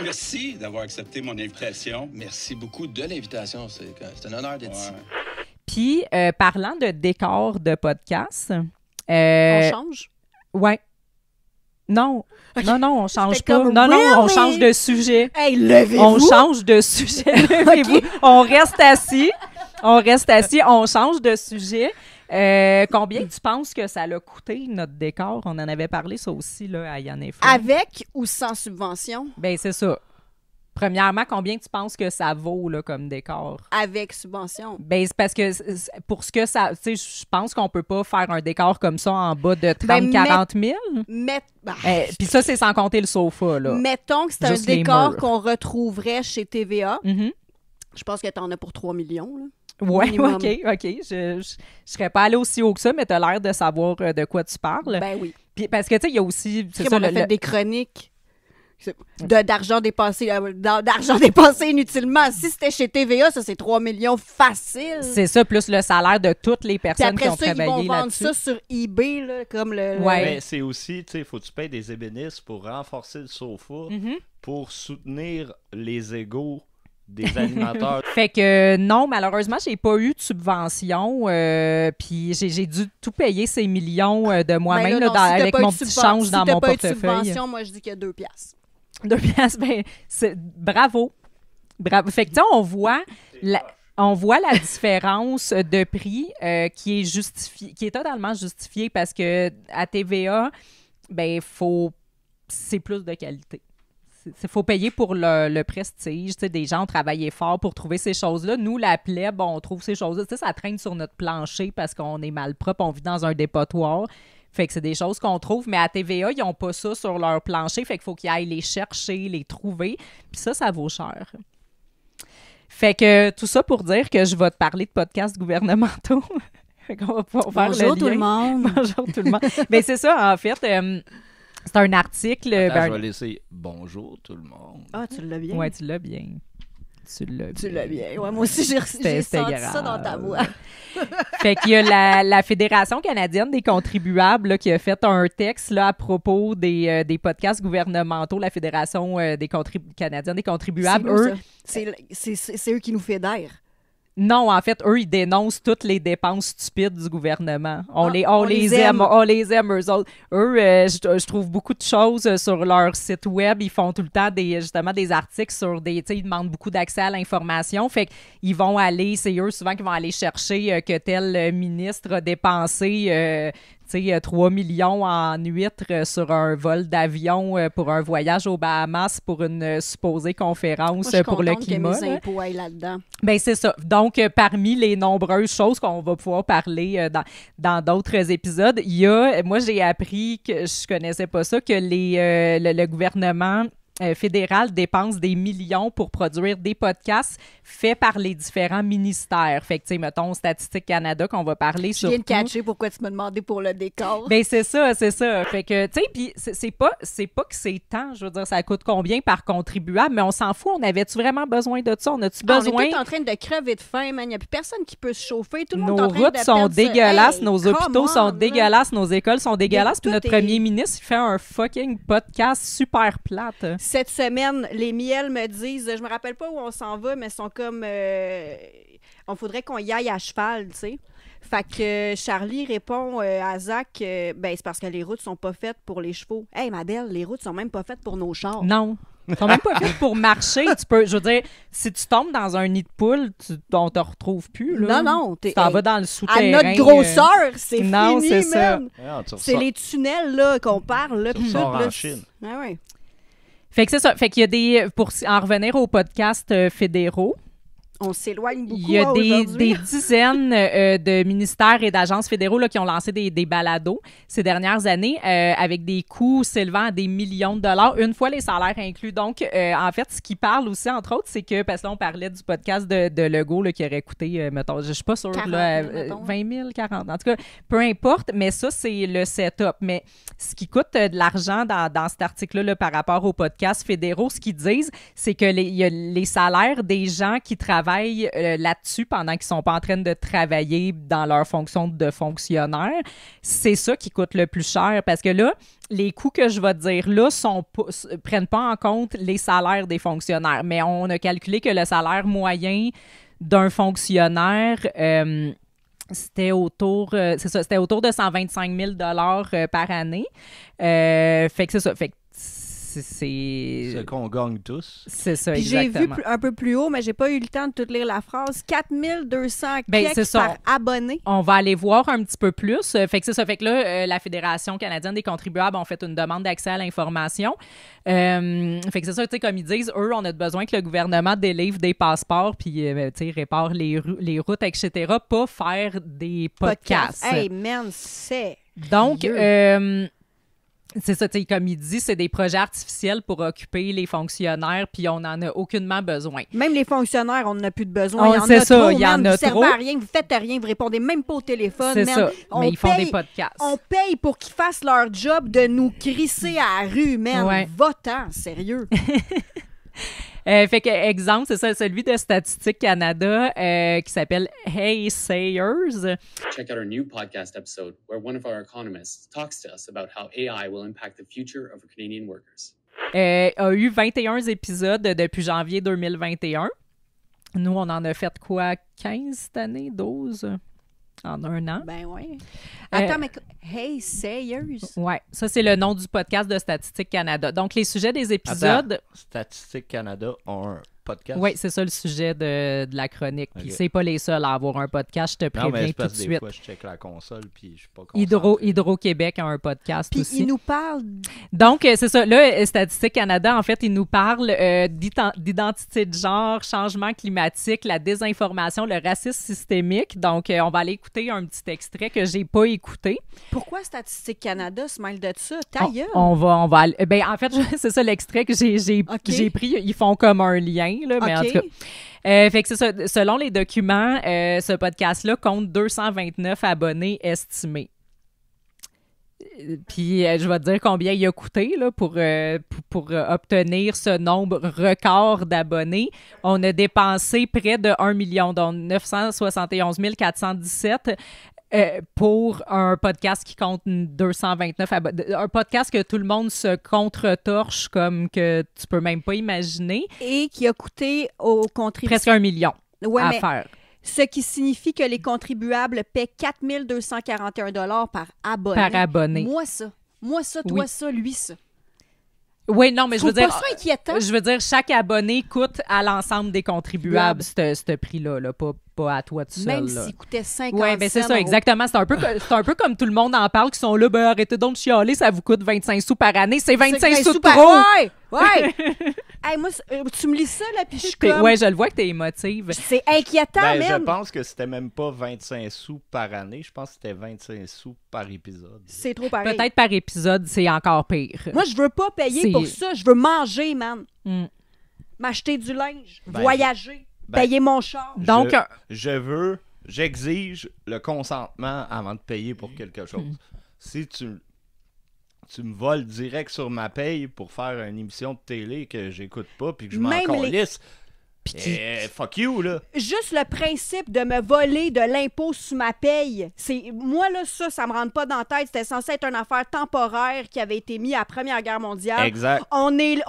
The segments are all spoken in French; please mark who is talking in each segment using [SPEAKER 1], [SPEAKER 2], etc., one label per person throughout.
[SPEAKER 1] Merci d'avoir accepté mon invitation.
[SPEAKER 2] Merci beaucoup de l'invitation. C'est un honneur d'être ici.
[SPEAKER 3] Puis, parlant de décor de podcast...
[SPEAKER 4] On change?
[SPEAKER 3] Ouais. Non.
[SPEAKER 4] Okay.
[SPEAKER 3] Non, on change
[SPEAKER 4] J'étais
[SPEAKER 3] pas.
[SPEAKER 4] comme,
[SPEAKER 3] Non,
[SPEAKER 4] really?
[SPEAKER 3] on change de sujet.
[SPEAKER 4] Hey, levez-vous!
[SPEAKER 3] On change de sujet. Levez-vous. On reste assis. On change de sujet. Combien tu penses que ça l'a coûté, notre décor? On en avait parlé, ça aussi, là, à Yann et Fred.
[SPEAKER 4] Avec ou sans subvention?
[SPEAKER 3] Ben c'est ça. Premièrement, combien tu penses que ça vaut, là, comme décor?
[SPEAKER 4] Avec subvention.
[SPEAKER 3] Ben, c'est parce que pour ce que ça... Tu sais, je pense qu'on peut pas faire un décor comme ça en bas de 30-40 000. Puis ça, c'est sans compter le sofa, là.
[SPEAKER 4] Mettons que c'est
[SPEAKER 3] Juste
[SPEAKER 4] un
[SPEAKER 3] les
[SPEAKER 4] décor
[SPEAKER 3] murs.
[SPEAKER 4] qu'on retrouverait chez TVA.
[SPEAKER 3] Mhm.
[SPEAKER 4] Je pense que t'en as pour 3 millions, là.
[SPEAKER 3] Ouais,
[SPEAKER 4] Minimum.
[SPEAKER 3] OK. Je serais pas allée aussi haut que ça, mais t'as l'air de savoir de quoi tu parles.
[SPEAKER 4] Ben oui.
[SPEAKER 3] Puis parce que, tu sais, il y a aussi... C'est
[SPEAKER 4] Crime,
[SPEAKER 3] ça,
[SPEAKER 4] on a fait des chroniques d'argent dépensé inutilement. Si c'était chez TVA, ça, c'est 3 millions facile.
[SPEAKER 3] C'est ça, plus le salaire de toutes les
[SPEAKER 4] Puis
[SPEAKER 3] personnes qui
[SPEAKER 4] après
[SPEAKER 3] ont
[SPEAKER 4] ça, ils vont
[SPEAKER 3] travaillé
[SPEAKER 4] vendre
[SPEAKER 3] là-dessus.
[SPEAKER 4] ça sur eBay, là, comme le...
[SPEAKER 3] Ouais.
[SPEAKER 5] Mais c'est aussi, tu sais, faut que tu payes des ébénistes pour renforcer le sofa, pour soutenir les égos des animateurs.
[SPEAKER 3] Fait que non, malheureusement, j'ai pas eu de subvention. Puis j'ai dû tout payer ces millions de moi-même
[SPEAKER 4] Ben là,
[SPEAKER 3] là,
[SPEAKER 4] non, si t'as
[SPEAKER 3] avec
[SPEAKER 4] pas eu
[SPEAKER 3] mon
[SPEAKER 4] de
[SPEAKER 3] petit
[SPEAKER 4] subvention-
[SPEAKER 3] change dans
[SPEAKER 4] si
[SPEAKER 3] mon
[SPEAKER 4] t'as pas eu de
[SPEAKER 3] portefeuille.
[SPEAKER 4] subvention, moi, je dis qu'il y a 2 piastres.
[SPEAKER 3] 2 piastres, ben, bravo. Fait que tu sais, on voit la différence de prix qui est justifiée, qui est totalement justifiée parce que à TVA, ben, c'est plus de qualité. Il faut payer pour le prestige. Tu sais, des gens ont travaillé fort pour trouver ces choses-là. Nous, la plèbe, on trouve ces choses-là. Tu sais, ça traîne sur notre plancher parce qu'on est malpropre, on vit dans un dépotoir. Fait que c'est des choses qu'on trouve, mais à TVA, ils n'ont pas ça sur leur plancher. Fait qu'il faut qu'ils aillent les chercher, les trouver. Puis ça vaut cher. Fait que tout ça pour dire que je vais te parler de podcasts gouvernementaux. Fait qu'on va pouvoir faire
[SPEAKER 4] Bonjour
[SPEAKER 3] le
[SPEAKER 4] tout
[SPEAKER 3] lien.
[SPEAKER 4] le monde.
[SPEAKER 3] Bonjour tout le monde. Ben c'est ça, en fait. C'est un article.
[SPEAKER 5] Attends, je vais laisser bonjour tout le monde.
[SPEAKER 4] Ah, tu l'as bien.
[SPEAKER 3] Ouais, tu l'as bien. Tu l'as bien.
[SPEAKER 4] Ouais, moi aussi, j'ai
[SPEAKER 3] C'était
[SPEAKER 4] senti
[SPEAKER 3] grave.
[SPEAKER 4] ça dans ta voix.
[SPEAKER 3] Fait qu'il y a la Fédération canadienne des contribuables là, qui a fait un texte là, à propos des podcasts gouvernementaux, la Fédération canadienne des contribuables.
[SPEAKER 4] C'est eux qui nous fédèrent.
[SPEAKER 3] Non, en fait, eux, ils dénoncent toutes les dépenses stupides du gouvernement. On les aime, eux autres. Eux, je trouve beaucoup de choses sur leur site web. Ils font tout le temps justement des articles sur des... Tu sais, ils demandent beaucoup d'accès à l'information. Fait qu'ils vont aller... C'est eux souvent qui vont aller chercher que tel ministre a dépensé... 3 millions en huîtres sur un vol d'avion pour un voyage aux Bahamas pour une supposée conférence pour le climat.
[SPEAKER 4] Que mes impôts aillent là-dedans.
[SPEAKER 3] Ben c'est ça. Donc, parmi les nombreuses choses qu'on va pouvoir parler dans d'autres épisodes, il y a, moi j'ai appris que je connaissais pas ça, que le gouvernement fédéral dépense des millions pour produire des podcasts faits par les différents ministères. Fait que, tu sais, mettons, Statistique Canada, qu'on va parler sur.
[SPEAKER 4] Je viens de catcher pourquoi tu m'as demandé pour le décor.
[SPEAKER 3] Ben c'est ça. Fait que, tu sais, puis c'est pas que c'est tant, je veux dire, ça coûte combien par contribuable, mais on s'en fout. On avait-tu vraiment besoin de ça? On a-tu besoin?
[SPEAKER 4] On est tous en train de crever de faim, man. Il n'y a plus personne qui peut se chauffer. Tout le monde est en
[SPEAKER 3] Nos
[SPEAKER 4] train
[SPEAKER 3] routes
[SPEAKER 4] de
[SPEAKER 3] sont
[SPEAKER 4] perdre
[SPEAKER 3] dégueulasses,
[SPEAKER 4] Hey,
[SPEAKER 3] nos hôpitaux sont dégueulasses, nos écoles sont dégueulasses, puis
[SPEAKER 4] tout
[SPEAKER 3] notre
[SPEAKER 4] est-
[SPEAKER 3] premier ministre, il fait un fucking podcast super plate.
[SPEAKER 4] Cette semaine, les miels me disent, je me rappelle pas où on s'en va, mais ils sont comme, on faudrait qu'on y aille à cheval, tu sais. Fait que Charlie répond à Zach, ben c'est parce que les routes sont pas faites pour les chevaux. Hey Madel, les routes sont même pas faites pour nos chars.
[SPEAKER 3] Non. Ils sont même pas faits pour marcher. Tu peux, je veux dire, si tu tombes dans un nid de poule, on te retrouve plus. Là.
[SPEAKER 4] Non,
[SPEAKER 3] tu t'en vas dans le
[SPEAKER 4] à
[SPEAKER 3] souterrain.
[SPEAKER 4] notre grosseur, c'est
[SPEAKER 3] non,
[SPEAKER 4] fini,
[SPEAKER 3] c'est ça.
[SPEAKER 4] man.
[SPEAKER 5] Ah, tu
[SPEAKER 4] C'est
[SPEAKER 5] ressors-
[SPEAKER 4] les tunnels là qu'on parle là.
[SPEAKER 5] tu
[SPEAKER 4] pis
[SPEAKER 5] ressors
[SPEAKER 4] tout, là,
[SPEAKER 5] en Chine.
[SPEAKER 4] Ah ouais.
[SPEAKER 3] Fait que c'est ça. Fait qu'il y a des, pour en revenir aux podcasts fédéraux,
[SPEAKER 4] On s'éloigne beaucoup.
[SPEAKER 3] il y a des
[SPEAKER 4] aujourd'hui.
[SPEAKER 3] dizaines de ministères et d'agences fédéraux là, qui ont lancé des balados ces dernières années avec des coûts s'élevant à des millions de dollars, une fois les salaires inclus. Donc, en fait, ce qui parle aussi, entre autres, c'est que, parce que là, on parlait du podcast de Legault là, qui aurait coûté, mettons, je suis pas sûre,
[SPEAKER 4] 40
[SPEAKER 3] là,
[SPEAKER 4] 000, mettons.
[SPEAKER 3] 20 000, 40. En tout cas, peu importe, mais ça, c'est le setup. Mais ce qui coûte de l'argent dans cet article-là là, par rapport aux podcasts fédéraux, ce qu'ils disent, c'est que il y a les salaires des gens qui travaillent travaillent là-dessus pendant qu'ils sont pas en train de travailler dans leur fonction de fonctionnaire, c'est ça qui coûte le plus cher parce que là, les coûts que je vais te dire là prennent pas en compte les salaires des fonctionnaires, mais on a calculé que le salaire moyen d'un fonctionnaire, c'était autour de 125 000 par année. Fait que c'est ça. Fait que c'est
[SPEAKER 5] ce qu'on gagne tous.
[SPEAKER 3] C'est ça,
[SPEAKER 4] puis
[SPEAKER 3] exactement.
[SPEAKER 4] J'ai vu un peu plus haut, mais j'ai pas eu le temps de tout lire la phrase. 4200 par abonné.
[SPEAKER 3] On va aller voir un petit peu plus. Fait que c'est ça. Fait que là, la Fédération canadienne des contribuables ont fait une demande d'accès à l'information. Fait que c'est ça, tu sais, comme ils disent, eux, on a besoin que le gouvernement délivre des passeports puis, tu sais, répare les routes, etc., pas faire des podcasts.
[SPEAKER 4] Hey, man, c'est...
[SPEAKER 3] Donc, c'est ça, tu sais, comme il dit, c'est des projets artificiels pour occuper les fonctionnaires, puis on n'en a aucunement besoin.
[SPEAKER 4] Même les fonctionnaires, on n'en a plus de besoin.
[SPEAKER 3] Il y en a trop.
[SPEAKER 4] Vous servez à rien, vous faites rien, vous répondez même pas au téléphone.
[SPEAKER 3] C'est ça, mais ils font des podcasts.
[SPEAKER 4] On paye pour qu'ils fassent leur job de nous crisser à la rue, man.
[SPEAKER 3] Ouais.
[SPEAKER 4] Va-t'en, sérieux.
[SPEAKER 3] Fait que, exemple, c'est ça, celui de Statistique Canada qui s'appelle Hey Sayers.
[SPEAKER 6] Check out our new podcast episode where one of our economists talks to us about how AI will impact the future of our Canadian workers.
[SPEAKER 3] A eu 21 épisodes depuis janvier 2021. Nous, on en a fait quoi? 15 cette année? 12? En un an.
[SPEAKER 4] Ben oui. Attends, mais Hey Sayers.
[SPEAKER 3] Ouais, ça c'est le nom du podcast de Statistique Canada. Donc les sujets des épisodes.
[SPEAKER 5] Attends, Statistique Canada ont un podcast.
[SPEAKER 3] Oui, c'est ça le sujet de la chronique. Puis
[SPEAKER 5] Ok.
[SPEAKER 3] c'est pas les seuls à avoir un podcast, je te
[SPEAKER 5] Non, mais
[SPEAKER 3] préviens
[SPEAKER 5] c'est
[SPEAKER 3] tout de
[SPEAKER 5] parce que des
[SPEAKER 3] suite.
[SPEAKER 5] fois, je check la console puis je suis pas concentré.
[SPEAKER 3] Hydro-Québec a un podcast
[SPEAKER 4] Puis
[SPEAKER 3] aussi.
[SPEAKER 4] il nous parle.
[SPEAKER 3] Donc, c'est ça. Là, Statistique Canada, en fait, il nous parle d'identité de genre, changement climatique, la désinformation, le racisme systémique. Donc, on va aller écouter un petit extrait que j'ai pas écouté.
[SPEAKER 4] Pourquoi Statistique Canada se mêle de ça? Ta gueule.
[SPEAKER 3] On va ben, en fait, c'est ça l'extrait que j'ai pris. Ils font comme un lien, là, mais en tout cas. Fait que c'est ça. Selon les documents, ce podcast-là compte 229 abonnés estimés. Puis je vais te dire combien il a coûté là, pour obtenir ce nombre record d'abonnés. On a dépensé près de 1 million, donc 971 417 pour un podcast qui compte 229 abonnés. Un podcast que tout le monde se contre-torche comme que tu peux même pas imaginer.
[SPEAKER 4] Et qui a coûté aux contribuables.
[SPEAKER 3] Presque 1 million à faire.
[SPEAKER 4] Ce qui signifie que les contribuables paient 4 241 $ par abonné.
[SPEAKER 3] Par abonné.
[SPEAKER 4] Moi, ça, toi,
[SPEAKER 3] Oui.
[SPEAKER 4] ça, lui, ça.
[SPEAKER 3] Oui, non, mais je veux
[SPEAKER 4] Trouve
[SPEAKER 3] dire...
[SPEAKER 4] pas ça inquiétant?
[SPEAKER 3] Je veux dire, chaque abonné coûte à l'ensemble des contribuables ce prix-là, là, pas à toi tout seul.
[SPEAKER 4] Même
[SPEAKER 3] là.
[SPEAKER 4] s'il coûtait 50
[SPEAKER 3] Oui, ben c'est
[SPEAKER 4] cents
[SPEAKER 3] ça,
[SPEAKER 4] en
[SPEAKER 3] exactement. C'est un peu comme tout le monde en parle, qui sont là, ben arrêtez donc de chialer, ça vous coûte 25 sous par année. C'est 25 sous de
[SPEAKER 4] par...
[SPEAKER 3] trop!
[SPEAKER 4] Ouais! Hey, moi, tu me lis ça, là, puis je suis comme...
[SPEAKER 3] Ouais, je le vois que t'es émotive.
[SPEAKER 4] C'est inquiétant,
[SPEAKER 5] Ben,
[SPEAKER 4] man!
[SPEAKER 5] je pense que c'était même pas 25 sous par année. Je pense que c'était 25 sous par épisode.
[SPEAKER 4] C'est trop pareil.
[SPEAKER 3] Peut-être par épisode, c'est encore pire.
[SPEAKER 4] Moi, je veux pas payer
[SPEAKER 3] C'est-
[SPEAKER 4] pour ça. Je veux manger, man.
[SPEAKER 3] Mm.
[SPEAKER 4] M'acheter du linge,
[SPEAKER 5] Ben,
[SPEAKER 4] voyager, payer mon char.
[SPEAKER 3] Donc,
[SPEAKER 5] J'exige le consentement avant de payer pour quelque chose. Si tu me voles direct sur ma paye pour faire une émission de télé que j'écoute pas puis que je m'en
[SPEAKER 4] Même les-
[SPEAKER 5] calisse, fuck you, là.
[SPEAKER 4] Juste le principe de me voler de l'impôt sous ma paye, moi, là, ça me rentre pas dans la tête. C'était censé être une affaire temporaire qui avait été mise à la Première Guerre mondiale.
[SPEAKER 5] Exact.
[SPEAKER 4] On est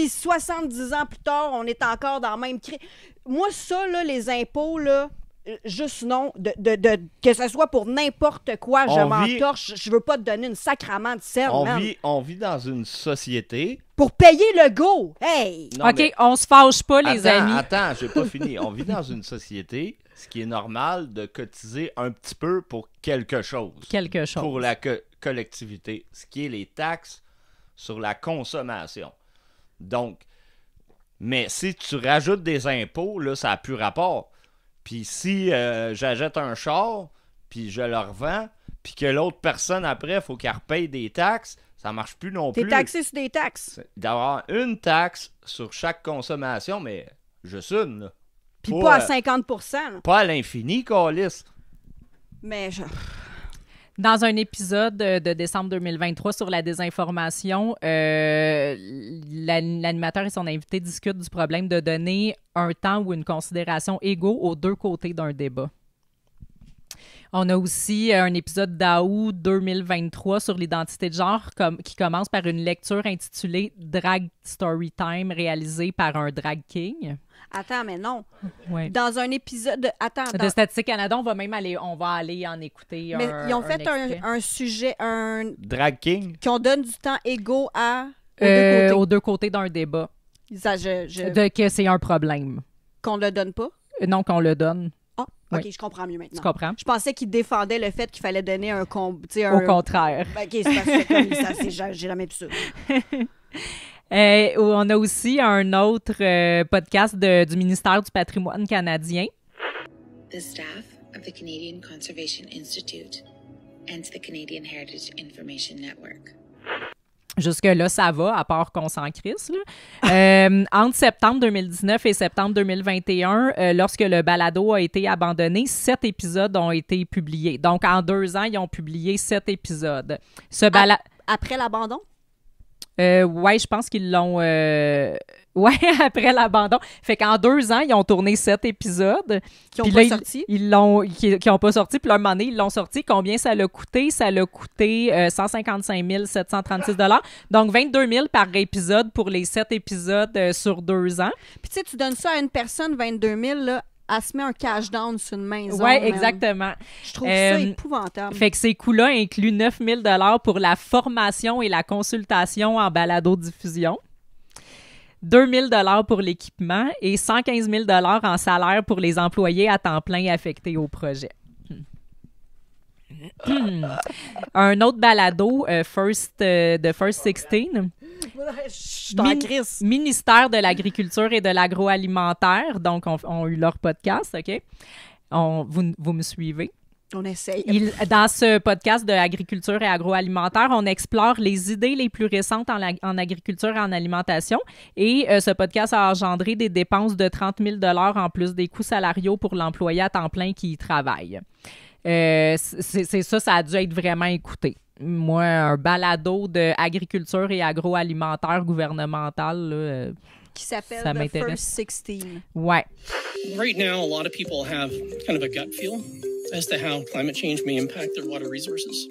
[SPEAKER 4] 70 ans plus tard, on est encore dans le même cri. Moi, ça, là, les impôts, là, juste non, que ce soit pour n'importe quoi, je m'entorche. Je veux pas te donner une sacrament de scène, man.
[SPEAKER 5] On vit dans une société.
[SPEAKER 4] Pour payer le go! Hey!
[SPEAKER 5] Non,
[SPEAKER 3] OK,
[SPEAKER 5] mais-
[SPEAKER 3] on se fâche pas, les amis.
[SPEAKER 5] Attends, j'ai pas fini. On vit dans une société, ce qui est normal de cotiser un petit peu pour quelque chose.
[SPEAKER 3] Quelque chose.
[SPEAKER 5] Pour la collectivité, ce qui est les taxes sur la consommation. Donc, mais si tu rajoutes des impôts, là, ça n'a plus rapport. Puis si j'achète un char, puis je le revends, puis que l'autre personne après, il faut qu'elle repaye des taxes, ça marche plus non plus.
[SPEAKER 4] T'es taxé sur des taxes.
[SPEAKER 5] D'avoir une taxe sur chaque consommation, mais juste une, là.
[SPEAKER 4] Puis pas à 50 là.
[SPEAKER 5] Pas à l'infini, câlisse.
[SPEAKER 4] Mais
[SPEAKER 3] Dans un épisode de décembre 2023 sur la désinformation, l'animateur et son invité discutent du problème de donner un temps ou une considération égaux aux deux côtés d'un débat. On a aussi un épisode d'AOU 2023 sur l'identité de genre qui commence par une lecture intitulée « Drag Storytime » réalisée par un drag king.
[SPEAKER 4] Attends, mais non.
[SPEAKER 3] Ouais.
[SPEAKER 4] Dans un épisode de... Attends,
[SPEAKER 3] De Statistique Canada, on va aller en écouter
[SPEAKER 4] mais
[SPEAKER 3] un
[SPEAKER 4] ils ont fait
[SPEAKER 3] extrait.
[SPEAKER 4] un sujet,
[SPEAKER 5] Drag King?
[SPEAKER 4] qu'on donne du temps égaux aux deux côtés.
[SPEAKER 3] D'un débat.
[SPEAKER 4] Ça,
[SPEAKER 3] Que c'est un problème.
[SPEAKER 4] qu'on le donne pas?
[SPEAKER 3] Non, qu'on le donne.
[SPEAKER 4] Ah,
[SPEAKER 3] Oui.
[SPEAKER 4] OK, je comprends mieux maintenant.
[SPEAKER 3] Tu comprends?
[SPEAKER 4] Je pensais qu'il défendait le fait qu'il fallait donner un...
[SPEAKER 3] Au contraire.
[SPEAKER 4] OK, c'est parce que comme ça, j'ai jamais pu ça.
[SPEAKER 3] On a aussi un autre podcast du ministère du Patrimoine canadien.
[SPEAKER 7] The staff of the Canadian Conservation Institute and the Canadian Heritage Information Network.
[SPEAKER 3] Jusque-là, ça va, à part qu'on s'en crisse. Là. Entre septembre 2019 et septembre 2021, lorsque le balado a été abandonné, 7 épisodes ont été publiés. Donc, en 2 ans, ils ont publié 7 épisodes.
[SPEAKER 4] Après l'abandon?
[SPEAKER 3] Ouais, je pense qu'ils l'ont... Ouais, après l'abandon. Fait qu'en 2 ans, ils ont tourné 7 épisodes.
[SPEAKER 4] Qui n'ont pas sorti?
[SPEAKER 3] Qui n'ont pas sorti. Puis là, un moment donné, ils l'ont sorti. Combien ça l'a coûté? Ça l'a coûté 155 736 $. Donc, 22 000 par épisode pour les 7 épisodes sur 2 ans.
[SPEAKER 4] Puis tu sais, tu donnes ça à une personne, 22 000, là, elle se met un cash down sur une maison.
[SPEAKER 3] Oui, exactement.
[SPEAKER 4] Je trouve ça épouvantable.
[SPEAKER 3] Fait que ces coûts-là incluent 9 000 $ pour la formation et la consultation en balado-diffusion, 2 000 $ pour l'équipement et 115 000 $ en salaire pour les employés à temps plein affectés au projet. Un autre balado, The First 16,
[SPEAKER 4] Je suis en crise.
[SPEAKER 3] Ministère de l'Agriculture et de l'Agroalimentaire, donc ont eu leur podcast, OK? Vous me suivez?
[SPEAKER 4] On essaye.
[SPEAKER 3] Dans ce podcast de agriculture et agroalimentaire, on explore les idées les plus récentes en agriculture et en alimentation. Et ce podcast a engendré des dépenses de 30 000 $ en plus des coûts salariaux pour l'employé à temps plein qui y travaille. C'est ça a dû être vraiment écouté. Moi, un balado d'agriculture et agroalimentaire gouvernemental, là,
[SPEAKER 4] qui s'appelle
[SPEAKER 3] ça
[SPEAKER 4] The
[SPEAKER 3] m'intéresse.
[SPEAKER 4] First 16.
[SPEAKER 3] Ouais.
[SPEAKER 8] Right now, a lot of people have kind of a gut feel as to how climate change may impact their water resources.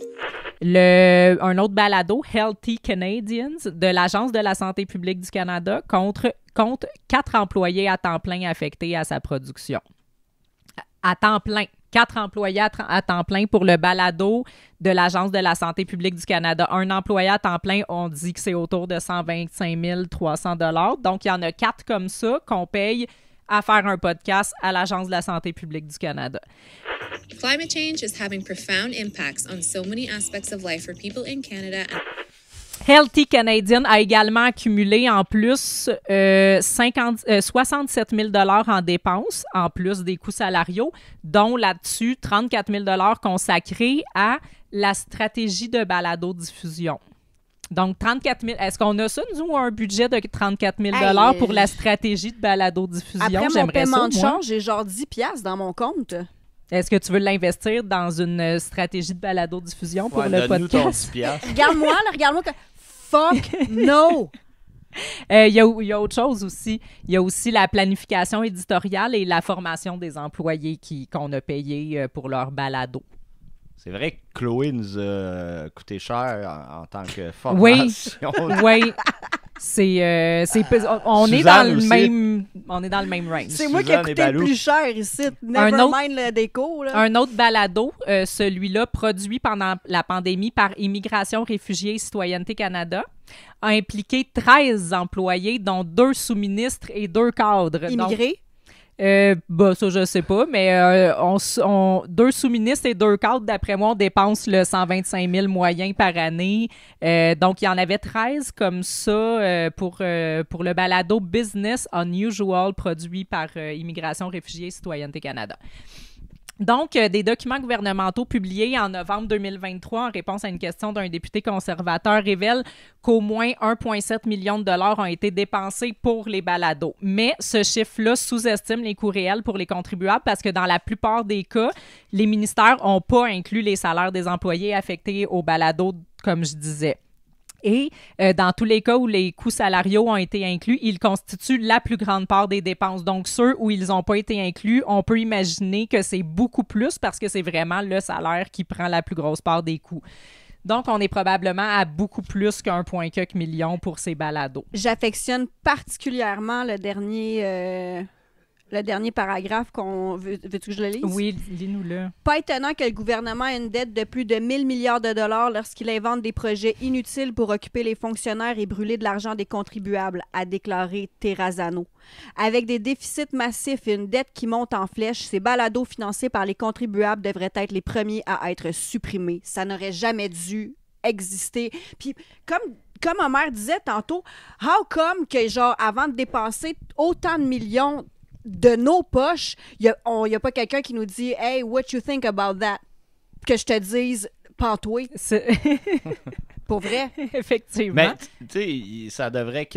[SPEAKER 3] Un autre balado, Healthy Canadians, de l'Agence de la santé publique du Canada, compte 4 employés à temps plein affectés à sa production. À temps plein. 4 employés à temps plein pour le balado de l'Agence de la santé publique du Canada. Un employé à temps plein, on dit que c'est autour de 125 300 $. Donc, il y en a 4 comme ça qu'on paye à faire un podcast à l'Agence de la santé publique du Canada.
[SPEAKER 7] Climate change is having profound impacts on so many aspects of life for people in Canada.
[SPEAKER 3] Healthy Canadian a également accumulé en plus 67 000 $ en dépenses, en plus des coûts salariaux, dont là-dessus 34 000 $ consacrés à la stratégie de balado-diffusion. Donc, 34 000 est-ce qu'on a ça, nous, un budget de 34 000 $ pour la stratégie de balado-diffusion?
[SPEAKER 4] Après mon
[SPEAKER 3] J'aimerais
[SPEAKER 4] paiement
[SPEAKER 3] ça,
[SPEAKER 4] de
[SPEAKER 3] moi.
[SPEAKER 4] charge, j'ai genre 10 piastres dans mon compte.
[SPEAKER 3] Est-ce que tu veux l'investir dans une stratégie de balado-diffusion pour
[SPEAKER 5] Ouais,
[SPEAKER 3] le
[SPEAKER 5] donne-nous ton
[SPEAKER 3] podcast?
[SPEAKER 5] 10 piastres.
[SPEAKER 4] Regarde-moi, là, regarde-moi. Fuck no!
[SPEAKER 3] Il y a autre chose aussi. Il y a aussi la planification éditoriale et la formation des employés qu'on a payé pour leur balado.
[SPEAKER 5] C'est vrai que Chloé nous a coûté cher en tant que formation.
[SPEAKER 3] Oui. On est
[SPEAKER 5] Suzanne
[SPEAKER 3] dans le
[SPEAKER 5] aussi.
[SPEAKER 3] même range.
[SPEAKER 4] C'est moi qui ai
[SPEAKER 5] Suzanne et
[SPEAKER 4] coûté le
[SPEAKER 5] Balou.
[SPEAKER 4] plus cher ici. Never
[SPEAKER 3] autre-
[SPEAKER 4] mind le déco. Là.
[SPEAKER 3] Un autre balado, celui-là produit pendant la pandémie par Immigration, Réfugiés et Citoyenneté Canada, a impliqué 13 employés, dont 2 sous-ministres et 2 cadres.
[SPEAKER 4] Immigré.
[SPEAKER 3] Ça, je sais pas, mais 2 sous-ministres et 2 cadres, d'après moi, on dépense le 125 000 moyens par année. Donc, il y en avait 13 comme ça pour le balado Business Unusual produit par Immigration, Réfugiés et Citoyenneté Canada. Donc, des documents gouvernementaux publiés en novembre 2023 en réponse à une question d'un député conservateur révèlent qu'au moins 1,7 million de dollars ont été dépensés pour les balados. Mais ce chiffre-là sous-estime les coûts réels pour les contribuables parce que dans la plupart des cas, les ministères n'ont pas inclus les salaires des employés affectés aux balados, comme je disais. Et dans tous les cas où les coûts salariaux ont été inclus, ils constituent la plus grande part des dépenses. Donc, ceux où ils n'ont pas été inclus, on peut imaginer que c'est beaucoup plus parce que c'est vraiment le salaire qui prend la plus grosse part des coûts. Donc, on est probablement à beaucoup plus qu'1,4 million pour ces balados.
[SPEAKER 4] J'affectionne particulièrement le dernier paragraphe Veux-tu que je le lise?
[SPEAKER 3] Oui, lis-nous-le.
[SPEAKER 4] Pas étonnant que le gouvernement ait une dette de plus de 1 000 milliards de dollars lorsqu'il invente des projets inutiles pour occuper les fonctionnaires et brûler de l'argent des contribuables, a déclaré Terrazzano. Avec des déficits massifs et une dette qui monte en flèche, ces balados financés par les contribuables devraient être les premiers à être supprimés. Ça n'aurait jamais dû exister. Puis, comme Omer disait tantôt, how come que, genre, avant de dépenser autant de millions de nos poches, il n'y a pas quelqu'un qui nous dit « Hey, what you think about that? » Que je te dise « Pantoué. » Pour vrai.
[SPEAKER 3] Effectivement.
[SPEAKER 5] Mais, tu sais, ça devrait...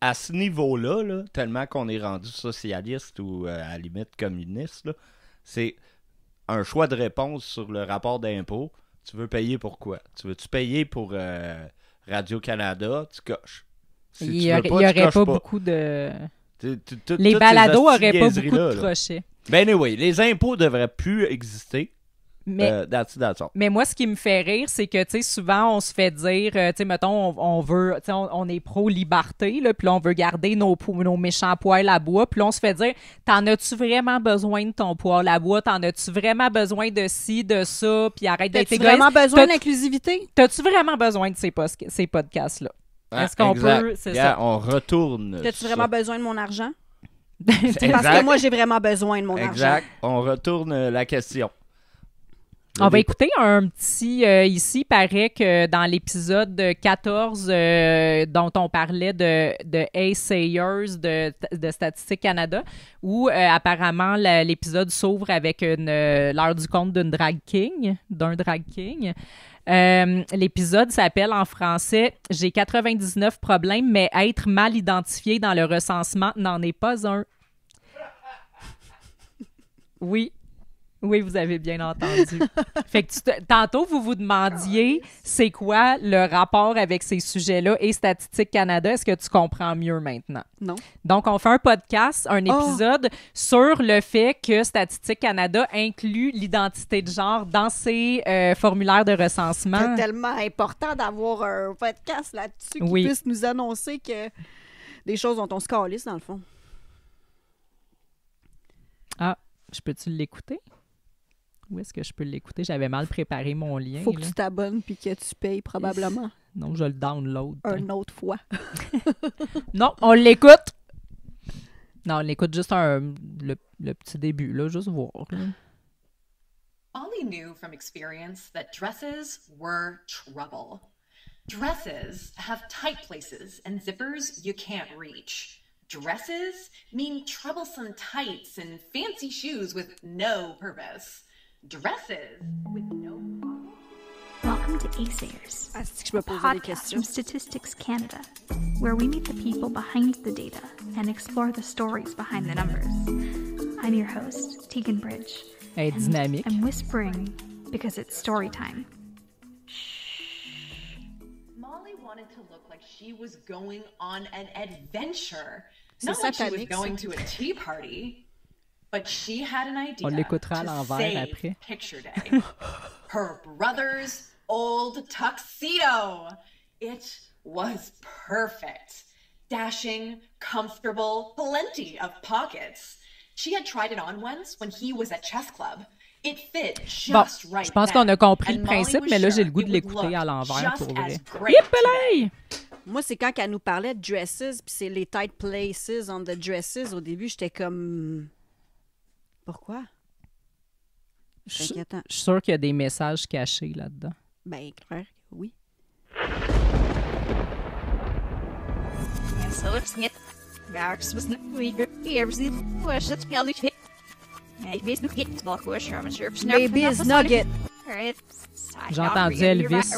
[SPEAKER 5] À ce niveau-là, là, tellement qu'on est rendu socialiste ou à la limite communiste, là, c'est un choix de réponse sur le rapport d'impôt. Tu veux payer pour quoi? Tu veux-tu payer pour Radio-Canada? Tu coches. Si
[SPEAKER 3] Il n'y aurait pas beaucoup de... Les balados n'auraient pas beaucoup de crochets.
[SPEAKER 5] Ben anyway, les impôts devraient plus exister.
[SPEAKER 3] Mais moi, ce qui me fait rire, c'est que, tu sais, souvent, on se fait dire, tu sais, mettons, on est pro-liberté, là, puis là, on veut garder nos méchants poêles à bois, puis là, on se fait dire, t'en as-tu vraiment besoin de ton poêle à bois? T'en as-tu vraiment besoin de ci, de ça? Puis arrête d'être égoïste.
[SPEAKER 4] T'as-tu vraiment besoin d'inclusivité?
[SPEAKER 3] T'as-tu vraiment besoin de ces podcasts-là? Est-ce qu'on peut... C'est ça.
[SPEAKER 5] On retourne.
[SPEAKER 4] T'as-tu vraiment besoin de mon argent? Parce que moi, j'ai vraiment besoin de mon argent.
[SPEAKER 5] Exact. On retourne la question.
[SPEAKER 3] On va écouter un petit... ici, il paraît que dans l'épisode 14 dont on parlait de Assayers de Statistique Canada, où apparemment l'épisode s'ouvre avec l'heure du compte d'un drag king. L'épisode s'appelle en français « J'ai 99 problèmes, mais être mal identifié dans le recensement n'en est pas un. » Oui, vous avez bien entendu. Fait que tantôt, vous vous demandiez c'est quoi le rapport avec ces sujets-là et Statistique Canada. Est-ce que tu comprends mieux maintenant?
[SPEAKER 4] Non.
[SPEAKER 3] Donc, on fait un podcast, un épisode sur le fait que Statistique Canada inclut l'identité de genre dans ses formulaires de recensement.
[SPEAKER 4] C'est tellement important d'avoir un podcast là-dessus qui puisse nous annoncer que des choses dont on se calisse, dans le fond.
[SPEAKER 3] Ah, je peux-tu l'écouter? Où est-ce que je peux l'écouter? J'avais mal préparé mon lien.
[SPEAKER 4] Faut que tu t'abonnes puis que tu payes probablement.
[SPEAKER 3] Non, je le download.
[SPEAKER 4] Une autre fois.
[SPEAKER 3] Non, on l'écoute. Non, on l'écoute juste le petit début, là, juste voir. Là.
[SPEAKER 9] Ollie knew from experience that dresses were trouble. Dresses have tight places and zippers you can't reach. Dresses mean troublesome tights and fancy shoes with no purpose. Dresses with no...
[SPEAKER 10] Welcome to Assayers, a podcast from Statistics Canada, where we meet the people behind the data and explore the stories behind the numbers. I'm your host, Tegan Bridge.
[SPEAKER 3] And dynamique.
[SPEAKER 10] I'm whispering because it's story time.
[SPEAKER 9] Molly wanted to look like she was going on an adventure, not like she was going to a tea party. But she had an idea to save Picture Day. Her brother's old tuxedo. It was perfect. Dashing, comfortable, plenty of pockets. She had tried it on once when he was at chess club. It fit just right.
[SPEAKER 3] Je pense qu'on a compris le principe, mais là, j'ai le goût de l'écouter à l'envers pour vrai. Yippee!
[SPEAKER 4] Moi, c'est quand elle nous parlait de dresses, puis c'est les tight places on the dresses. Au début, j'étais comme... Pourquoi?
[SPEAKER 3] Je suis sûre qu'il y a des messages cachés là-dedans.
[SPEAKER 4] Ben, clair, oui. Baby's Nugget.
[SPEAKER 3] J'ai entendu Elvis.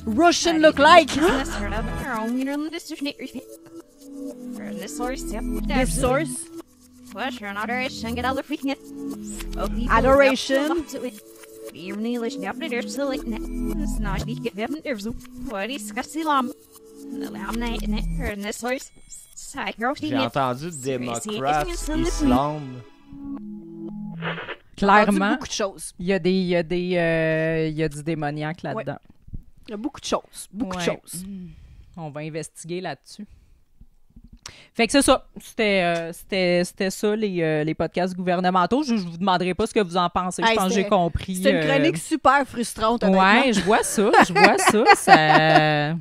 [SPEAKER 4] Russian look like. This source. Adoration.
[SPEAKER 5] J'ai entendu démocrate, islam.
[SPEAKER 3] Clairement,
[SPEAKER 4] beaucoup de choses.
[SPEAKER 3] Il y a du démoniaque là-dedans.
[SPEAKER 4] Il y a beaucoup de choses. Beaucoup de choses.
[SPEAKER 3] On va investiguer là-dessus. Fait que c'est ça. C'était ça, les podcasts gouvernementaux. Je vous demanderai pas ce que vous en pensez. Je pense que j'ai compris.
[SPEAKER 4] C'est une chronique super frustrante, honnêtement.
[SPEAKER 3] Ouais, je vois ça. Ça...